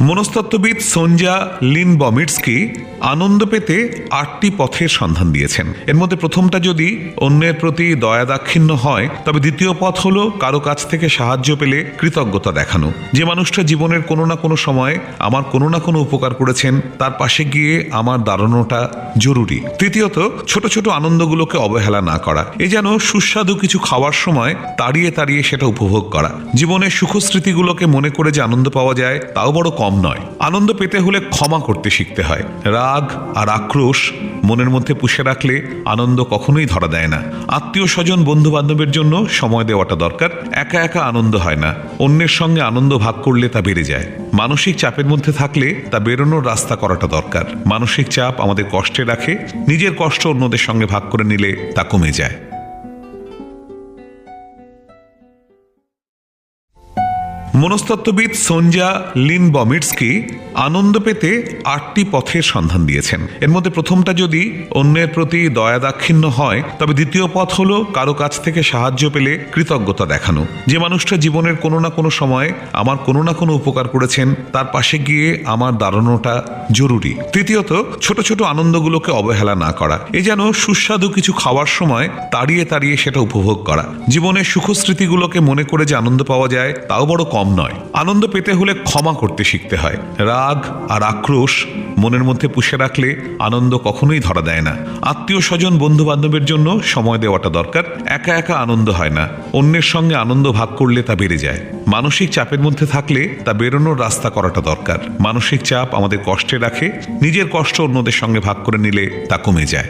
মনস্তত্ত্ববিদ Sonja লিনবমিটস্কি আনন্দ পেতে ৮টি পথের সন্ধান দিয়েছেন। এর মধ্যে প্রথমটা যদি অন্যের প্রতি দয়া দাক্ষিণ্য হয়, তবে দ্বিতীয় পথ হলো কারো কাছ থেকে সাহায্য পেলে কৃতজ্ঞতা দেখানো। যে মানুষটা জীবনের কোনো না কোনো সময় আমার কোনো না কোনো উপকার করেছেন, তার পাশে গিয়ে আমার দাঁড়ানোটা জরুরি। তৃতীয়ত, ছোট ছোট আনন্দগুলোকে অবহেলা না করা। এ যেন সুস্বাদু কিছু খাওয়ার সময় তাড়িয়ে তাড়িয়ে সেটা উপভোগ করা। জীবনের সুখস্মৃতিগুলোকে মনে করে যে আনন্দ পাওয়া যায়, তাও বড় কম নয়। আনন্দ পেতে হলে ক্ষমা করতে শিখতে হয়। রাগ আর আক্রোশ মনের মধ্যে পুষে রাখলে আনন্দ কখনোই ধরা দেয় না। আত্মীয় স্বজন বন্ধু বান্ধবের জন্য সময় দেওয়াটা দরকার। একা একা আনন্দ হয় না, অন্যের সঙ্গে আনন্দ ভাগ করলে তা বেড়ে যায়। মানসিক চাপের মধ্যে থাকলে তা বেরোনোর রাস্তা করাটা দরকার। মানসিক চাপ আমাদের কষ্টে রাখে, নিজের কষ্ট অন্যদের সঙ্গে ভাগ করে নিলে তা কমে যায়। মনস্তত্ত্ববিদ সোনজা লিনবমিটস্কি আনন্দ পেতে ৮টি পথের সন্ধান দিয়েছেন। এর মধ্যে প্রথমটা যদি অন্যের প্রতি দয়া দাক্ষিণ্য হয়, তবে দ্বিতীয় পথ হলো কারো কাছ থেকে সাহায্য পেলে কৃতজ্ঞতা দেখানো। যে মানুষটা জীবনের কোনো না কোনো সময় আমার কোনো না কোনো উপকার করেছেন, তার পাশে গিয়ে আমার দাঁড়ানোটা জরুরি। তৃতীয়ত, ছোট ছোট আনন্দগুলোকে অবহেলা না করা। এ যেন সুস্বাদু কিছু খাওয়ার সময় তাড়িয়ে তাড়িয়ে সেটা উপভোগ করা। জীবনের সুখস্মৃতিগুলোকে মনে করে যে আনন্দ পাওয়া যায়, তাও বড় কম নয়। আনন্দ পেতে হলে ক্ষমা করতে শিখতে হয়। রাগ আর আক্রোশ মনের মধ্যে পুষে রাখলে আনন্দ কখনোই ধরা দেয় না। আত্মীয় স্বজন বন্ধু বান্ধবের জন্য সময় দেওয়াটা দরকার। একা একা আনন্দ হয় না, অন্যের সঙ্গে আনন্দ ভাগ করলে তা বেড়ে যায়। মানসিক চাপের মধ্যে থাকলে তা বেরোনোর রাস্তা করাটা দরকার। মানসিক চাপ আমাদের কষ্টে রাখে, নিজের কষ্ট অন্যদের সঙ্গে ভাগ করে নিলে তা কমে যায়।